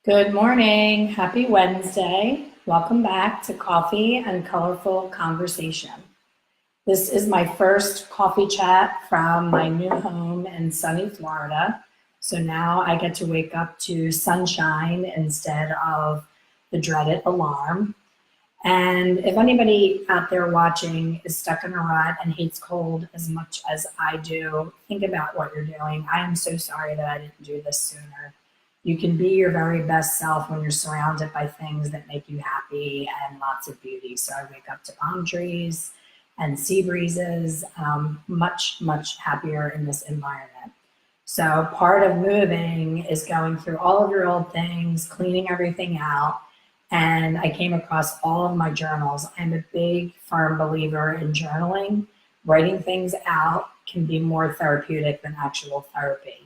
Good morning. Happy Wednesday. Welcome back to Coffee and Colorful Conversation. This is my first coffee chat from my new home in sunny Florida. So now I get to wake up to sunshine instead of the dreaded alarm. And if anybody out there watching is stuck in a rut and hates cold as much as I do, think about what you're doing. I am so sorry that I didn't do this sooner. You can be your very best self when you're surrounded by things that make you happy and lots of beauty. So I wake up to palm trees and sea breezes, much happier in this environment. So part of moving is going through all of your old things, cleaning everything out. And I came across all of my journals. I'm a big, firm believer in journaling. Writing things out can be more therapeutic than actual therapy.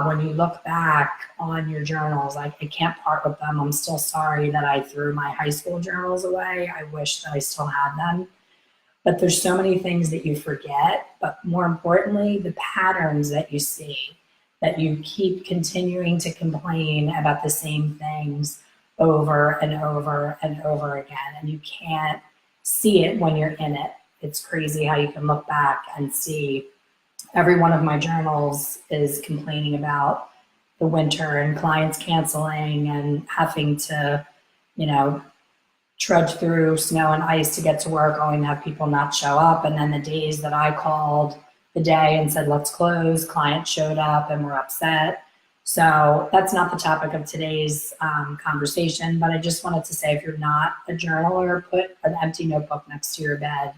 When you look back on your journals, I can't part with them. I'm still sorry that I threw my high school journals away. I wish that I still had them. But there's so many things that you forget, but more importantly, the patterns that you see, that you keep continuing to complain about the same things over and over and over again, and you can't see it when you're in it. It's crazy how you can look back and see every one of my journals is complaining about the winter and clients canceling and having to, trudge through snow and ice to get to work, only to have people not show up. And then the days that I called the day and said, let's close, clients showed up and were upset. So that's not the topic of today's conversation, but I just wanted to say, if you're not a journaler, put an empty notebook next to your bed.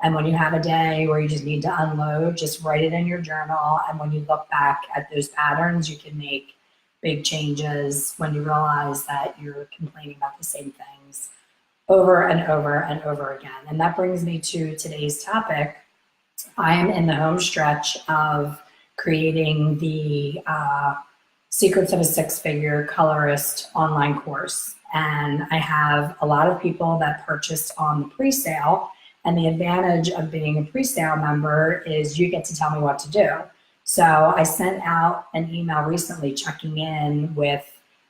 And when you have a day where you just need to unload, just write it in your journal. And when you look back at those patterns, you can make big changes when you realize that you're complaining about the same things over and over and over again. And that brings me to today's topic. I am in the home stretch of creating the Secrets of a Six-Figure Colorist online course. And I have a lot of people that purchased on the pre-sale. And the advantage of being a pre-sale member is you get to tell me what to do. So I sent out an email recently checking in with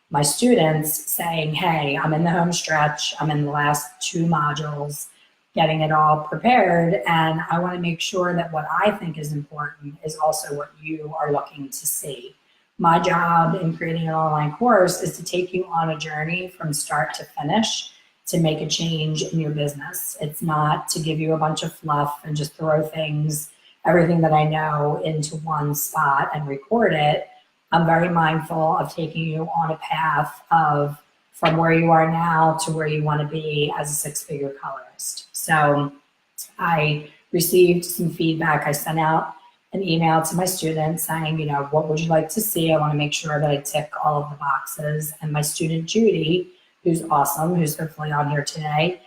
my students saying, hey, I'm in the home stretch. I'm in the last 2 modules, getting it all prepared. And I want to make sure that what I think is important is also what you are looking to see. My job in creating an online course is to take you on a journey from start to finish to make a change in your business. It's not to give you a bunch of fluff and just throw everything that I know into one spot and record it. I'm very mindful of taking you on a path of from where you are now to where you want to be as a 6-figure colorist. So I received some feedback. I sent out an email to my students saying, what would you like to see? I want to make sure that I tick all of the boxes. And my student Judy, who's awesome, who's hopefully on here today,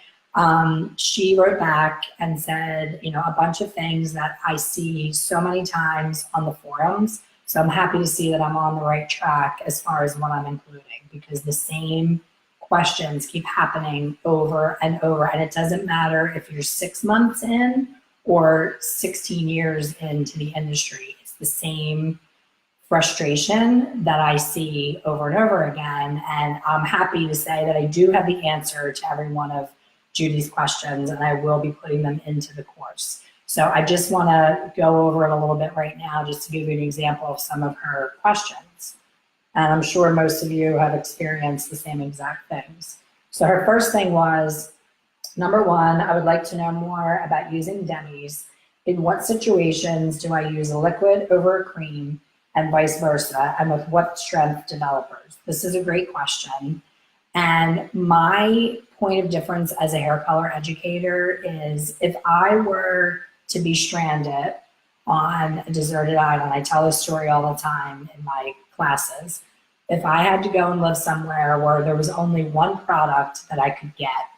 she wrote back and said, a bunch of things that I see so many times on the forums. So I'm happy to see that I'm on the right track as far as what I'm including, because the same questions keep happening over and over. And it doesn't matter if you're 6 months in or 16 years into the industry. It's the same frustration that I see over and over again. And I'm happy to say that I do have the answer to every one of Judy's questions, and I will be putting them into the course. So I just want to go over it a little bit right now, just to give you an example of some of her questions. And I'm sure most of you have experienced the same exact things. So her first thing was, number 1, I would like to know more about using demis. In what situations do I use a liquid over a cream and vice versa, and with what strength developers? This is a great question. And my point of difference as a hair color educator is, if I were to be stranded on a deserted island, I tell this story all the time in my classes. If I had to go and live somewhere where there was only one product that I could get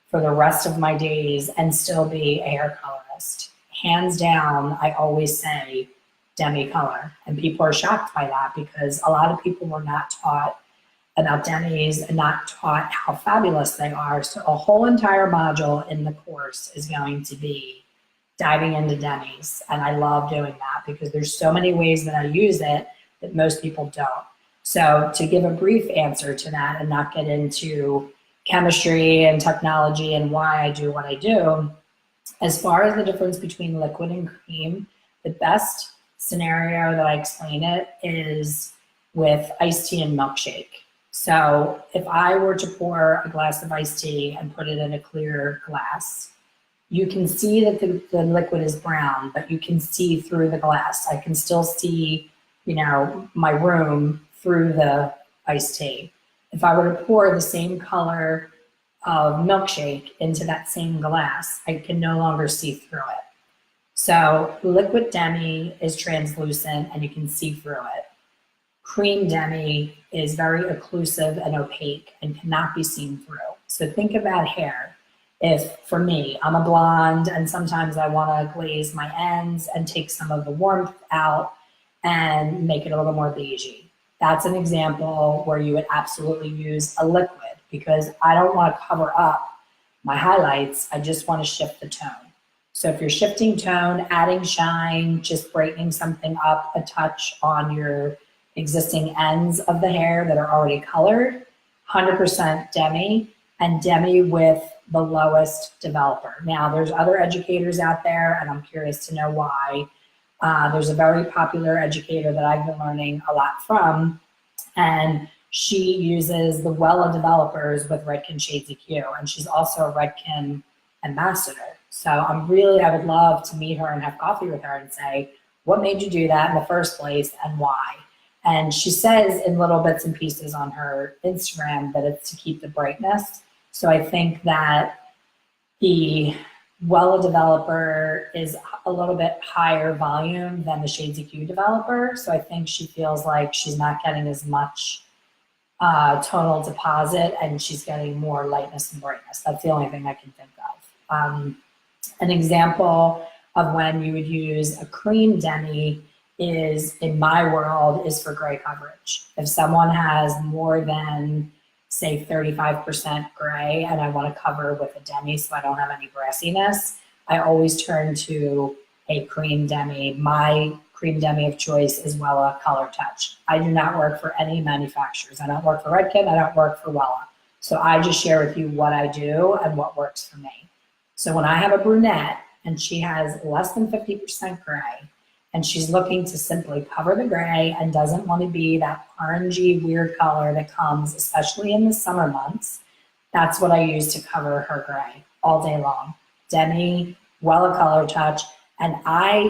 for the rest of my days and still be a hair colorist, hands down, I always say demi color. And people are shocked by that, because a lot of people were not taught about demis and not taught how fabulous they are. So a whole entire module in the course is going to be diving into demis. And I love doing that because there's so many ways that I use it that most people don't. So to give a brief answer to that and not get into chemistry and technology and why I do what I do, as far as the difference between liquid and cream, the best scenario that I explain it is with iced tea and milkshake. So if I were to pour a glass of iced tea and put it in a clear glass, you can see that the liquid is brown, but you can see through the glass. I can still see, my room through the iced tea. If I were to pour the same color of milkshake into that same glass, I can no longer see through it. So liquid demi is translucent and you can see through it. Cream demi is very occlusive and opaque and cannot be seen through. So think about hair. If, for me, I'm a blonde and sometimes I want to glaze my ends and take some of the warmth out and make it a little more beigey. That's an example where you would absolutely use a liquid, because I don't want to cover up my highlights. I just want to shift the tone. So if you're shifting tone, adding shine, just brightening something up a touch on your existing ends of the hair that are already colored, 100% demi, and demi with the lowest developer. Now, there's other educators out there, and I'm curious to know why. There's a very popular educator that I've been learning a lot from, and she uses the Wella developers with Redken Shades EQ, and she's also a Redken ambassador. So I would love to meet her and have coffee with her and say, what made you do that in the first place and why? And she says in little bits and pieces on her Instagram that it's to keep the brightness. So I think that the Wella developer is a little bit higher volume than the Shades EQ developer. So I think she feels like she's not getting as much tonal deposit and she's getting more lightness and brightness. That's the only thing I can think of. An example of when you would use a cream demi is, in my world, is for gray coverage. If someone has more than, say, 35% gray and I want to cover with a demi so I don't have any brassiness, I always turn to a cream demi. My cream demi of choice is Wella Color Touch. I do not work for any manufacturers. I don't work for Redken, I don't work for Wella. So I just share with you what I do and what works for me. So when I have a brunette and she has less than 50% gray and she's looking to simply cover the gray and doesn't want to be that orangey weird color that comes, especially in the summer months, that's what I use to cover her gray all day long. Demi, Wella Color Touch, and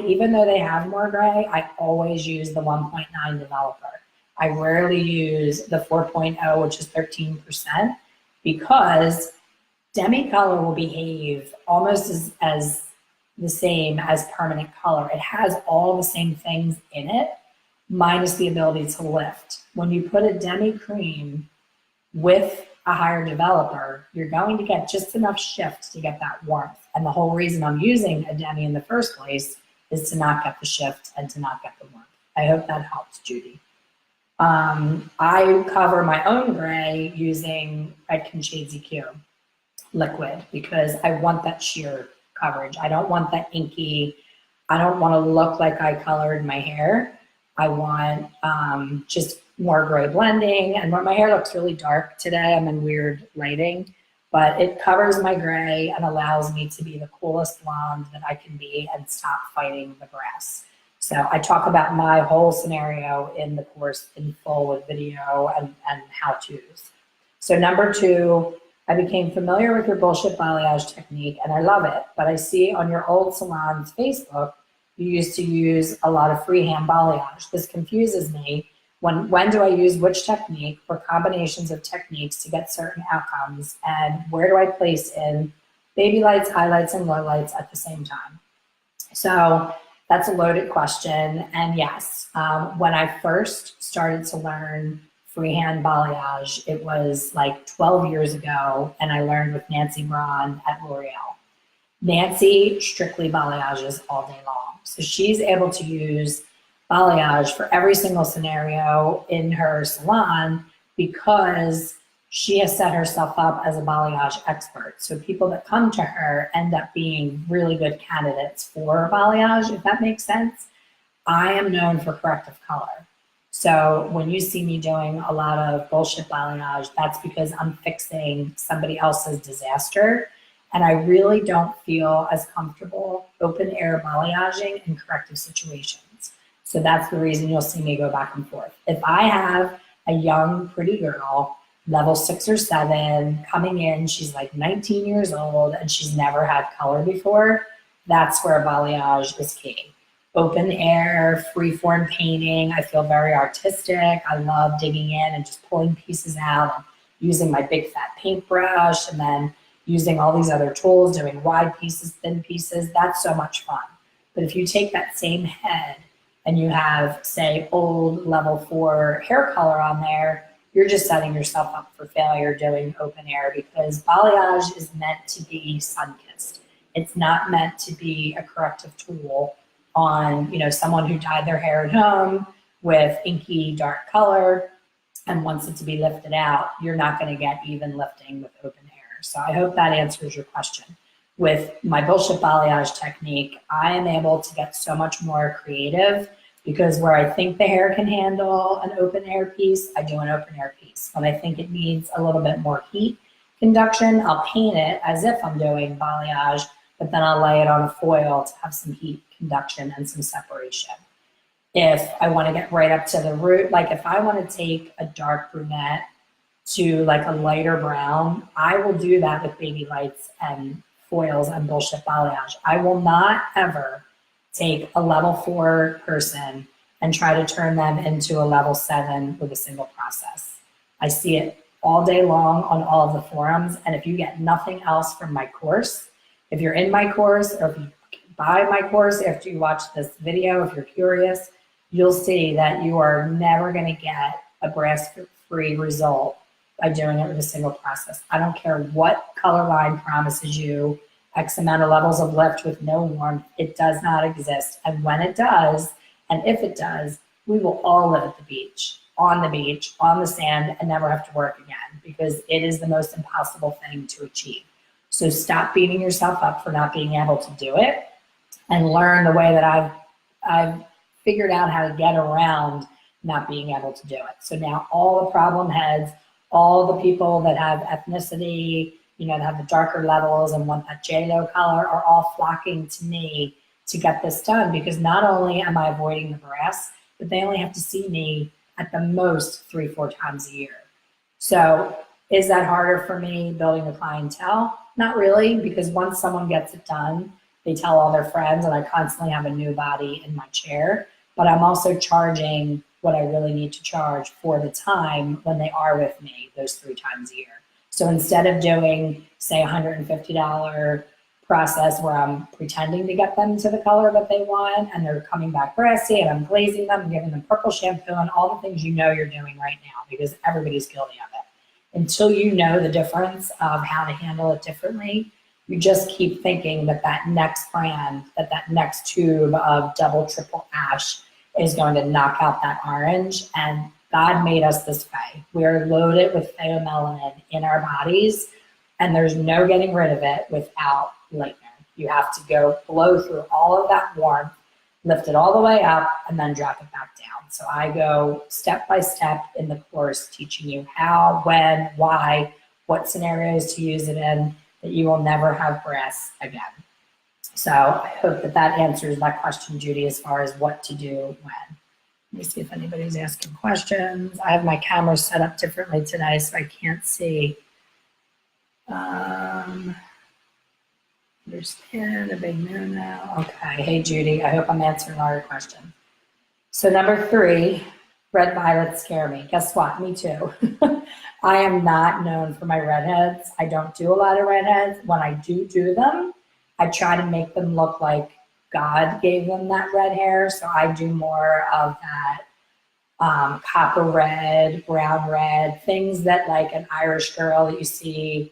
even though they have more gray, I always use the 1.9 developer. I rarely use the 4.0, which is 13%, because demi color will behave almost as the same as permanent color. It has all the same things in it, minus the ability to lift. When you put a demi cream with a higher developer, you're going to get just enough shift to get that warmth. And the whole reason I'm using a demi in the first place is to not get the shift and to not get the warmth. I hope that helps, Judy. I cover my own gray using Redken Shades EQ liquid because I want that sheer coverage. I don't want that inky. I don't want to look like I colored my hair. I want just more gray blending. And my hair looks really dark today. I'm in weird lighting, but it covers my gray and allows me to be the coolest blonde that I can be and stop fighting the grass. So I talk about my whole scenario in the course in full with video and how-tos. So number 2, I became familiar with your bullshit balayage technique and I love it, but I see on your old salon's Facebook, you used to use a lot of freehand balayage. This confuses me. When do I use which technique or combinations of techniques to get certain outcomes, and where do I place in baby lights, highlights, and lowlights at the same time? So that's a loaded question. And yes, when I first started to learn freehand balayage, it was like 12 years ago, and I learned with Nancy Braun at L'Oreal. Nancy strictly balayages all day long. So she's able to use balayage for every single scenario in her salon because she has set herself up as a balayage expert. So people that come to her end up being really good candidates for balayage, if that makes sense. I am known for corrective color. So when you see me doing a lot of bullshit balayage, that's because I'm fixing somebody else's disaster. And I really don't feel as comfortable open air balayaging in corrective situations. So that's the reason you'll see me go back and forth. If I have a young, pretty girl, level 6 or 7, coming in, she's like 19 years old and she's never had color before, that's where balayage is key. Open air, freeform painting, I feel very artistic. I love digging in and just pulling pieces out and using my big fat paintbrush and then using all these other tools, doing wide pieces, thin pieces. That's so much fun. But if you take that same head and you have, say, old level 4 hair color on there, you're just setting yourself up for failure doing open air, because balayage is meant to be sun-kissed. It's not meant to be a corrective tool on, someone who dyed their hair at home with inky dark color and wants it to be lifted out. You're not going to get even lifting with open air. So I hope that answers your question. With my bullshit balayage technique, I am able to get so much more creative, because where I think the hair can handle an open air piece, I do an open air piece. When I think it needs a little bit more heat conduction, I'll paint it as if I'm doing balayage, but then I'll lay it on a foil to have some heat conduction and some separation. If I want to get right up to the root, like if I want to take a dark brunette to like a lighter brown, I will do that with baby lights and foils and bullshit balayage. I will not ever take a level 4 person and try to turn them into a level 7 with a single process. I see it all day long on all of the forums, and if you get nothing else from my course, if you're in my course or if you buy my course after you watch this video, if you're curious, you'll see that you are never going to get a brass-free result by doing it with a single process. I don't care what color line promises you X amount of levels of lift with no warmth. It does not exist. And when it does, and if it does, we will all live at the beach, on the sand, and never have to work again, because it is the most impossible thing to achieve. So stop beating yourself up for not being able to do it, and learn the way that I've figured out how to get around not being able to do it. So now all the problem heads, all the people that have ethnicity, that have the darker levels and want that JLo color, are all flocking to me to get this done, because not only am I avoiding the brass, but they only have to see me at the most 3-4 times a year. So is that harder for me building a clientele? Not really, because once someone gets it done, they tell all their friends, and I constantly have a new body in my chair. But I'm also charging what I really need to charge for the time when they are with me those 3 times a year. So instead of doing, say, $150 process where I'm pretending to get them to the color that they want and they're coming back brassy and I'm glazing them and giving them purple shampoo and all the things you're doing right now, because everybody's guilty of it. Until you know the difference of how to handle it differently, you just keep thinking that next brand, that next tube of double, triple ash is going to knock out that orange. And God made us this way. We're loaded with pheomelanin in our bodies, and there's no getting rid of it without lightener. You have to go blow through all of that warmth, lift it all the way up, and then drop it back down. So I go step by step in the course, teaching you how, when, why, what scenarios to use it in, that you will never have brass again. So I hope that answers that question, Judy, as far as what to do when. Let me see if anybody's asking questions. I have my camera set up differently today, so I can't see. Understand, a big no now. Okay, hey Judy, I hope I'm answering all your questions. So number 3, red violets scare me. Guess what? Me too. I am not known for my redheads. I don't do a lot of redheads. When I do them, I try to make them look like God gave them that red hair. So I do more of that copper red, brown red, things that like an Irish girl that you see,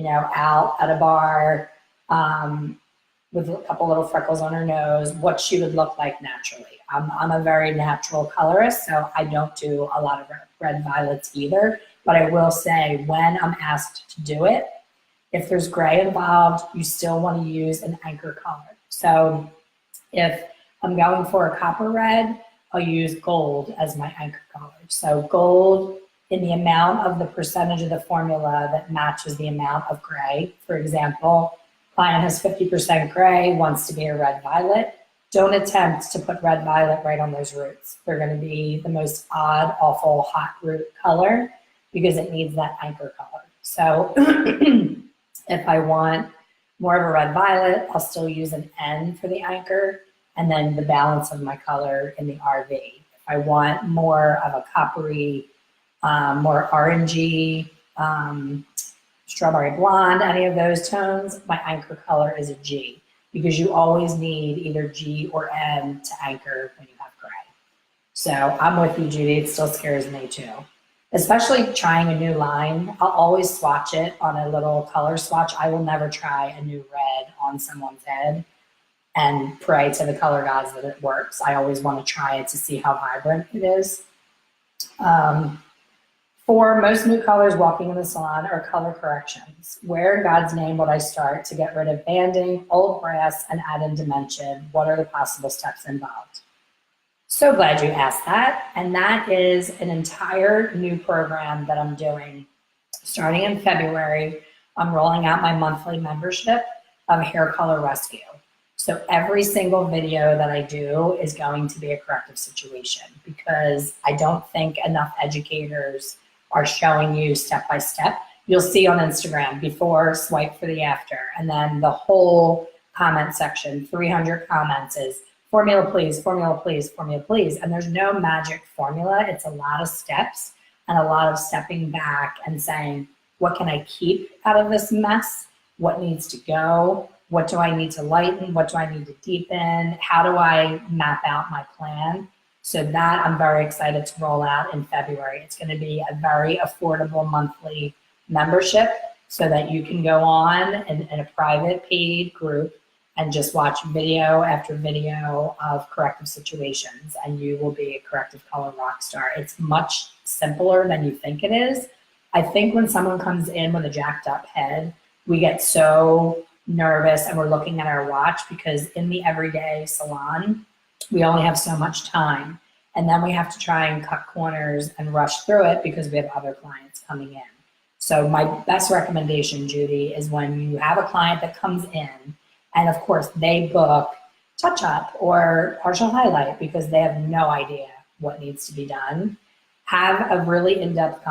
out at a bar with a couple little freckles on her nose, what she would look like naturally. I'm a very natural colorist, so I don't do a lot of red violets either. But I will say, when I'm asked to do it, if there's gray involved, you still want to use an anchor color. So if I'm going for a copper red, I'll use gold as my anchor color. So gold in the amount of the percentage of the formula that matches the amount of gray. For example, client has 50% gray, wants to be a red violet. Don't attempt to put red violet right on those roots. They're going to be the most odd, awful, hot root color because it needs that anchor color. So if I want more of a red violet, I'll still use an N for the anchor, and then the balance of my color in the RV. If I want more of a coppery, more orangey, strawberry blonde, any of those tones, my anchor color is a G, because you always need either G or N to anchor when you have gray. So I'm with you, Judy. It still scares me too. Especially trying a new line. I'll always swatch it on a little color swatch. I will never try a new red on someone's head and pray to the color gods that it works. I always want to try it to see how vibrant it is. For most new colors walking in the salon are color corrections. Where in God's name would I start to get rid of banding, old brass, and add in dimension? What are the possible steps involved? So glad you asked that. And that is an entire new program that I'm doing. Starting in February, I'm rolling out my monthly membership of Hair Color Rescue. So every single video that I do is going to be a corrective situation, because I don't think enough educators are showing you step by step. You'll see on Instagram before, swipe for the after, and then the whole comment section, 300 comments is formula please, formula please, formula please. And there's no magic formula. It's a lot of steps and a lot of stepping back and saying, what can I keep out of this mess? What needs to go? What do I need to lighten? What do I need to deepen? How do I map out my plan? So that I'm very excited to roll out in February. It's going to be a very affordable monthly membership so that you can go on in a private paid group and just watch video after video of corrective situations, and you will be a corrective color rock star. It's much simpler than you think it is. I think when someone comes in with a jacked up head, we get so nervous and we're looking at our watch, because in the everyday salon, we only have so much time. And then we have to try and cut corners and rush through it because we have other clients coming in. So my best recommendation, Judy, is when you have a client that comes in, and of course they book touch up or partial highlight because they have no idea what needs to be done, have a really in-depth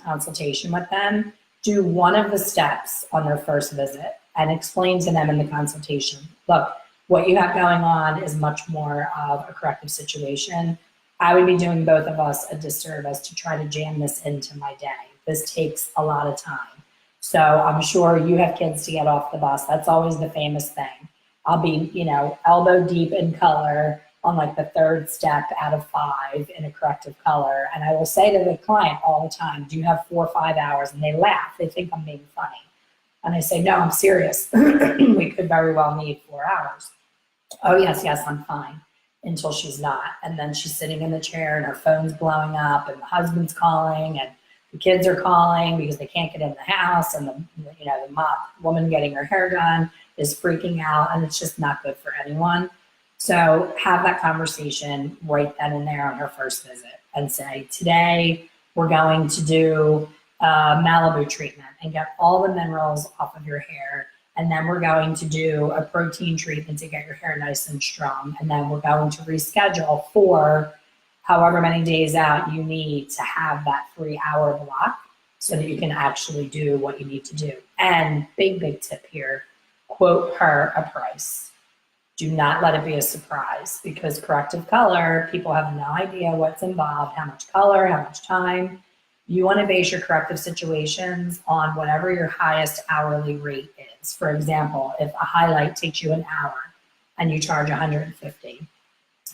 consultation with them, do one of the steps on their first visit and explain to them in the consultation, look, what you have going on is much more of a corrective situation. I would be doing both of us a disservice to try to jam this into my day. This takes a lot of time. So I'm sure you have kids to get off the bus. That's always the famous thing. I'll be, elbow deep in color on like the third step out of 5 in a corrective color. And I will say to the client all the time, do you have 4 or 5 hours? And they laugh. They think I'm being funny. And I say, no, I'm serious. We could very well need 4 hours. Oh, yes, I'm fine. Until she's not. And then she's sitting in the chair and her phone's blowing up and the husband's calling and the kids are calling because they can't get in the house, and the woman getting her hair done is freaking out, and it's just not good for anyone. So have that conversation right then and there on her first visit and say, today we're going to do a Malibu treatment and get all the minerals off of your hair. And then we're going to do a protein treatment to get your hair nice and strong. And then we're going to reschedule for however many days out you need to have that 3-hour block so that you can actually do what you need to do. And big tip here, quote her a price. Do not let it be a surprise, because corrective color, people have no idea what's involved, how much color, how much time. You want to base your corrective situations on whatever your highest hourly rate is. For example, if a highlight takes you an hour and you charge $150,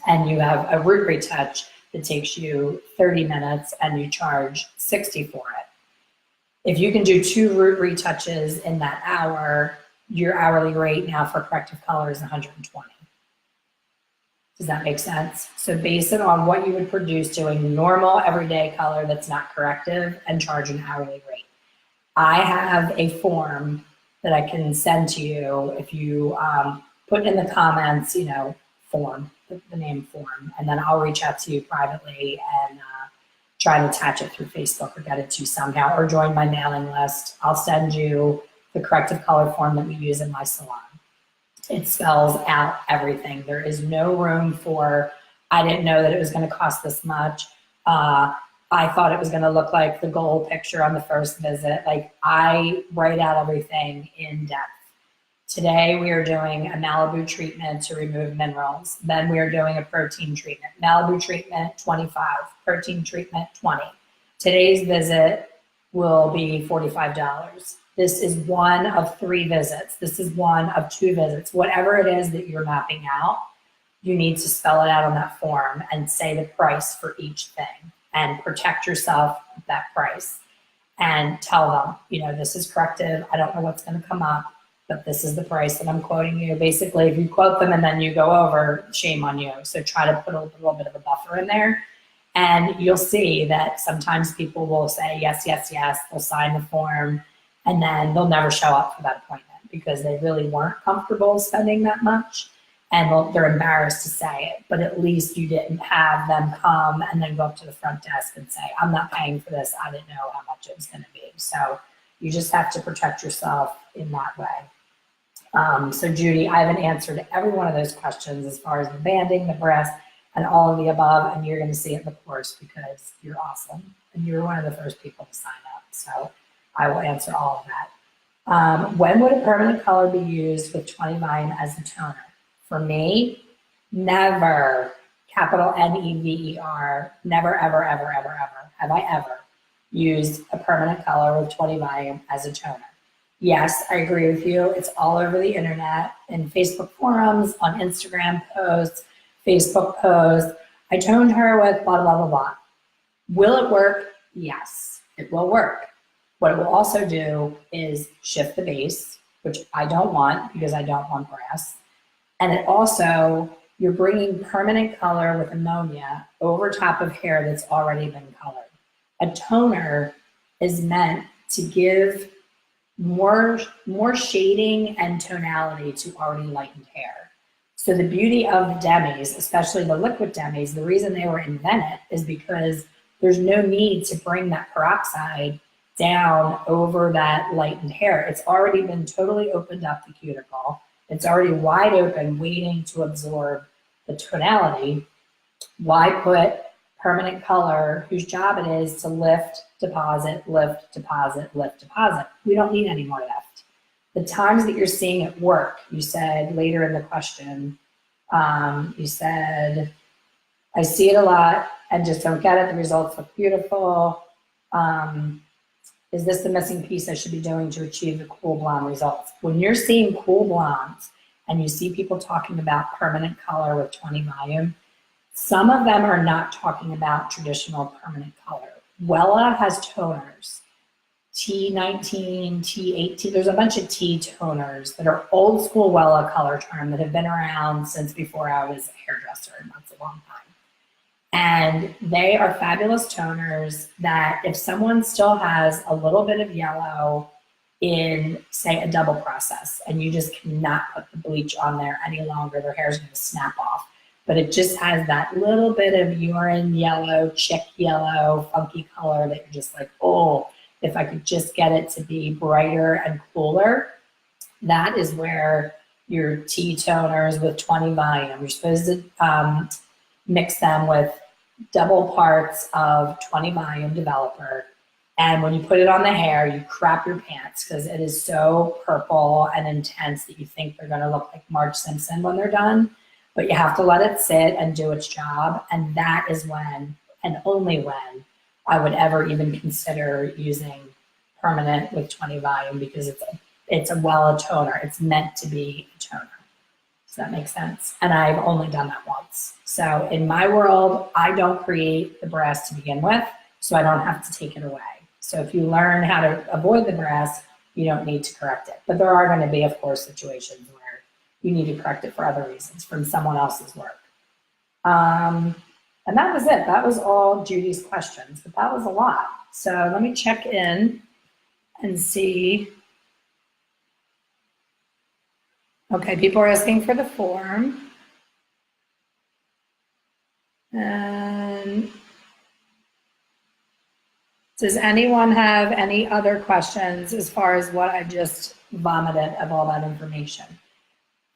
and you have a root retouch that takes you 30 minutes and you charge $60 for it. If you can do 2 root retouches in that hour, your hourly rate now for corrective color is $120. Does that make sense? So base it on what you would produce doing normal everyday color that's not corrective and charge an hourly rate. I have a form that I can send to you if you put in the comments, form, the name Form, and then I'll reach out to you privately and try to attach it through Facebook or get it to you somehow, or join my mailing list. I'll send you the corrective color form that we use in my salon. It spells out everything. There is no room for, I didn't know that it was going to cost this much. I thought it was going to look like the goal picture on the first visit. Like, I write out everything in depth. Today we are doing a Malibu treatment to remove minerals. Then we are doing a protein treatment. Malibu treatment, 25. Protein treatment, 20. Today's visit will be $45. This is one of 3 visits. This is one of 2 visits. Whatever it is that you're mapping out, you need to spell it out on that form and say the price for each thing and protect yourself with that price. And tell them, you know, this is Corrective. I don't know what's going to come up, but this is the price that I'm quoting you. Basically, if you quote them and then you go over, shame on you. So try to put a little bit of a buffer in there. And you'll see that sometimes people will say, yes, yes, yes. They'll sign the form, and then they'll never show up for that appointment because they really weren't comfortable spending that much. And they're embarrassed to say it, but at least you didn't have them come and then go up to the front desk and say, I'm not paying for this. I didn't know how much it was going to be. So you just have to protect yourself in that way. So Judy, I haven't answered every one of those questions as far as the banding, the breast, and all of the above, and you're going to see it in the course because you're awesome and you're one of the first people to sign up. So I will answer all of that. When would a permanent color be used with 20 volume as a toner? For me, never, capital Never, never, ever, ever, ever, have I ever used a permanent color with 20 volume as a toner. Yes, I agree with you. It's all over the internet, in Facebook forums, on Instagram posts, Facebook posts. I toned her with blah, blah, blah, blah. Will it work? Yes, it will work. What it will also do is shift the base, which I don't want because I don't want brass. And it also, you're bringing permanent color with ammonia over top of hair that's already been colored. A toner is meant to give more shading and tonality to already lightened hair. So the beauty of the demis, especially the liquid demis, the reason they were invented is because there's no need to bring that peroxide down over that lightened hair. It's already been totally opened up, the cuticle. It's already wide open, waiting to absorb the tonality. Why put permanent color, whose job it is to lift, deposit, lift, deposit, lift, deposit? We don't need any more lift. The times that you're seeing it work, you said later in the question, you said, I see it a lot and just don't get it. The results look beautiful. Is this the missing piece I should be doing to achieve the cool blonde results? When you're seeing cool blondes and you see people talking about permanent color with 20 volume, some of them are not talking about traditional permanent color. Wella has toners, T19, T18, there's a bunch of T toners that are old school Wella color term that have been around since before I was a hairdresser, and that's a long time. And they are fabulous toners that if someone still has a little bit of yellow in, say, a double process, and you just cannot put the bleach on there any longer, their hair is going to snap off. But it just has that little bit of urine yellow, chick yellow, funky color that you're just like, oh, if I could just get it to be brighter and cooler. That is where your T toners with 20 volume, you're supposed to mix them with double parts of 20 volume developer. And when you put it on the hair, you crap your pants because it is so purple and intense that you think they're gonna look like Marge Simpson when they're done. But you have to let it sit and do its job. And that is when, and only when, I would ever even consider using permanent with 20 volume, because it's a Wella toner. It's meant to be a toner. Does that make sense? And I've only done that once. So in my world, I don't create the brass to begin with, so I don't have to take it away. So if you learn how to avoid the brass, you don't need to correct it. But there are going to be, of course, situations where you need to correct it for other reasons from someone else's work. And that was it. That was all Judy's questions, but that was a lot. So let me check in and see. Okay, people are asking for the form. And does anyone have any other questions as far as what I just vomited of all that information?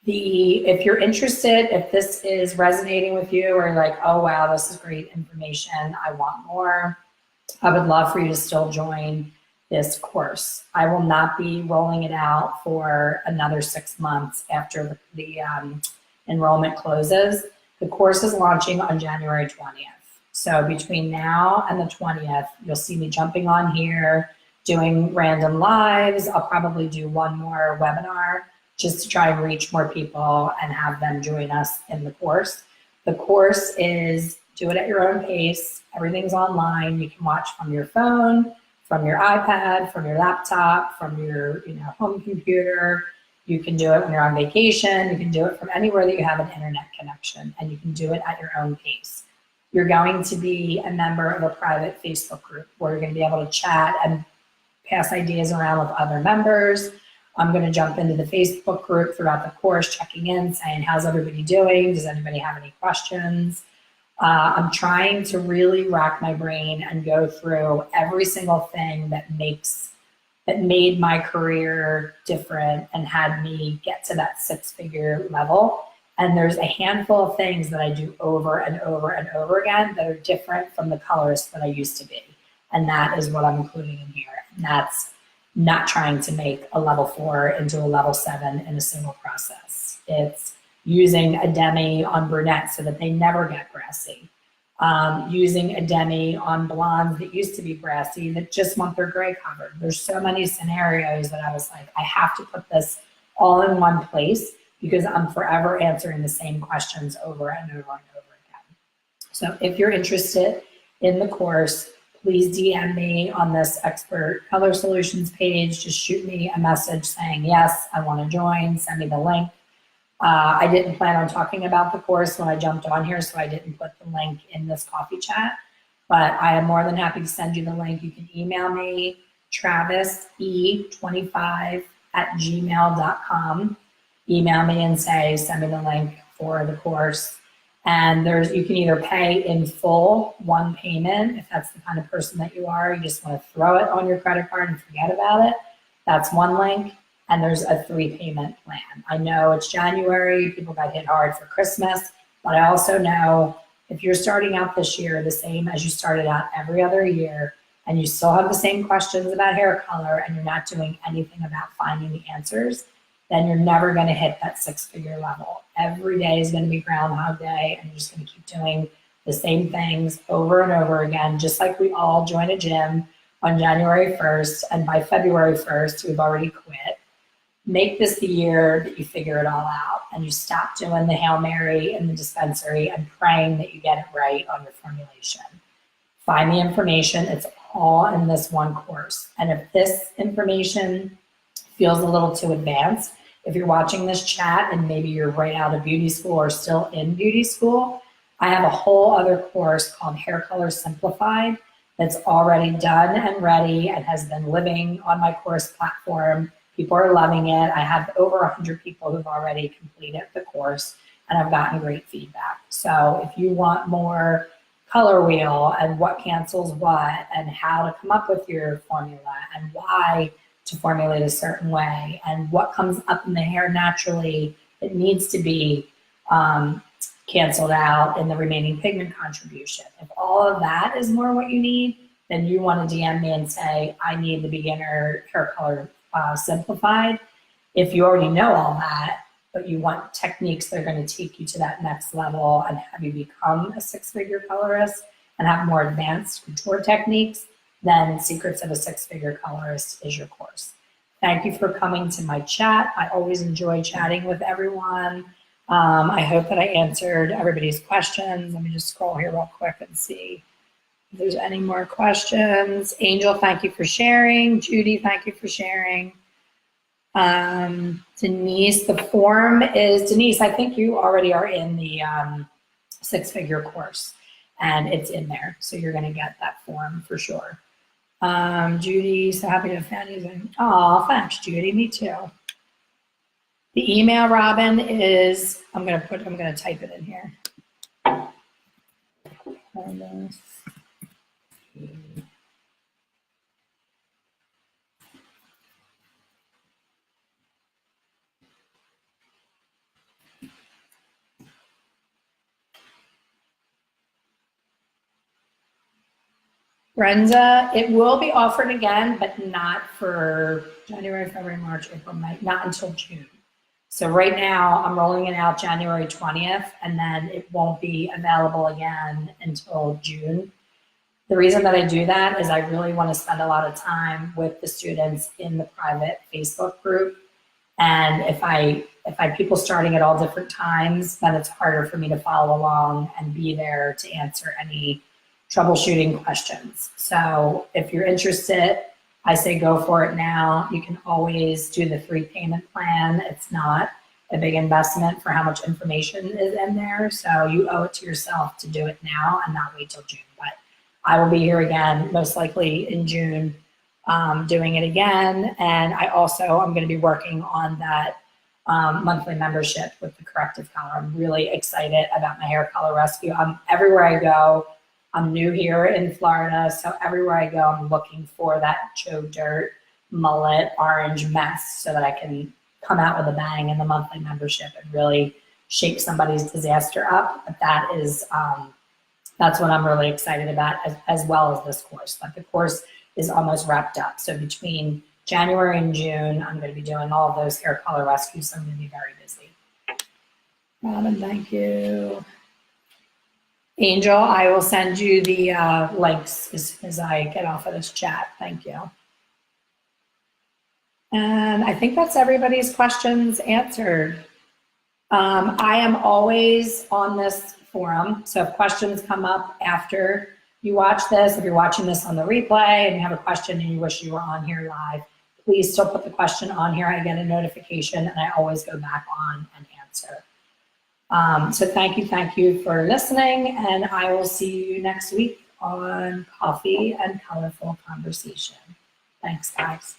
If you're interested, if this is resonating with you, or you're like, oh wow, this is great information, I want more, I would love for you to still join this course. I will not be rolling it out for another 6 months after the enrollment closes. The course is launching on January 20th. So between now and the 20th, you'll see me jumping on here, doing random lives. I'll probably do one more webinar just to try and reach more people and have them join us in the course. The course is do it at your own pace. Everything's online. You can watch from your phone, from your iPad, from your laptop, from your home computer. You can do it when you're on vacation. You can do it from anywhere that you have an internet connection, and you can do it at your own pace. You're going to be a member of a private Facebook group where you're going to be able to chat and pass ideas around with other members. I'm going to jump into the Facebook group throughout the course, checking in, saying, how's everybody doing? Does anybody have any questions? I'm trying to really rack my brain and go through every single thing that made my career different and had me get to that 6-figure level. And there's a handful of things that I do over and over and over again that are different from the colorist that I used to be. And that is what I'm including in here. And that's not trying to make a level 4 into a level 7 in a single process. It's using a demi on brunettes so that they never get brassy. Using a demi on blondes that used to be brassy that just want their gray covered. There's so many scenarios that I was like, I have to put this all in one place because I'm forever answering the same questions over and over and over again. So if you're interested in the course, please DM me on this Expert Color Solutions page. Just shoot me a message saying, yes, I want to join, send me the link. I didn't plan on talking about the course when I jumped on here, so I didn't put the link in this coffee chat, but I am more than happy to send you the link. You can email me, travise25@gmail.com. Email me and say, send me the link for the course. And you can either pay in full, one payment, if that's the kind of person that you are, you just want to throw it on your credit card and forget about it. That's one link. And there's a 3-payment plan. I know it's January, people got hit hard for Christmas, but I also know if you're starting out this year the same as you started out every other year, and you still have the same questions about hair color and you're not doing anything about finding the answers, then you're never gonna hit that 6-figure level. Every day is gonna be Groundhog Day, and you're just gonna keep doing the same things over and over again, just like we all join a gym on January 1st, and by February 1st, we've already quit. Make this the year that you figure it all out and you stop doing the Hail Mary in the dispensary and praying that you get it right on your formulation. Find the information, it's all in this one course. And if this information feels a little too advanced, if you're watching this chat and maybe you're right out of beauty school or still in beauty school, I have a whole other course called Hair Color Simplified that's already done and ready and has been living on my course platform. People are loving it. I have over 100 people who've already completed the course, and I've gotten great feedback. So if you want more color wheel and what cancels what and how to come up with your formula and why to formulate a certain way and what comes up in the hair naturally that needs to be canceled out in the remaining pigment contribution. If all of that is more what you need, then you want to DM me and say, I need the beginner hair color simplified. If you already know all that, but you want techniques that are going to take you to that next level and have you become a 6-figure colorist and have more advanced couture techniques, then Secrets of a 6-Figure Colorist is your course. Thank you for coming to my chat. I always enjoy chatting with everyone. I hope that I answered everybody's questions. Let me just scroll here real quick and see if there's any more questions. Angel, thank you for sharing. Judy, thank you for sharing. Denise, the form is, Denise, I think you already are in the 6-figure course and it's in there. So you're gonna get that form for sure. Judy, so happy to have found you. Oh, thanks, Judy, me too. The email, Robin, is, I'm gonna type it in here. Brenda, it will be offered again, but not for January, February, March, April, May, not until June. So right now I'm rolling it out January 20th, and then it won't be available again until June. The reason that I do that is I really want to spend a lot of time with the students in the private Facebook group. And if I have people starting at all different times, then it's harder for me to follow along and be there to answer any troubleshooting questions. So if you're interested, I say go for it now. You can always do the free payment plan. It's not a big investment for how much information is in there. So you owe it to yourself to do it now and not wait till June. But I will be here again, most likely in June, doing it again. And I also, I'm going to be working on that monthly membership with the Corrective Color. I'm really excited about my hair color rescue. Everywhere I go, I'm new here in Florida, so everywhere I go, I'm looking for that Joe Dirt mullet orange mess so that I can come out with a bang in the monthly membership and really shake somebody's disaster up. But that is, that's what I'm really excited about, as well as this course. But the course is almost wrapped up. So between January and June, I'm going to be doing all of those hair color rescues, so I'm going to be very busy. Robin, thank you. Angel, I will send you the links as I get off of this chat. Thank you. And I think that's everybody's questions answered. I am always on this forum, so if questions come up after you watch this, if you're watching this on the replay and you have a question and you wish you were on here live, please still put the question on here. I get a notification and I always go back on and answer. So thank you for listening, and I will see you next week on Coffee and Colorful Conversation. Thanks, guys.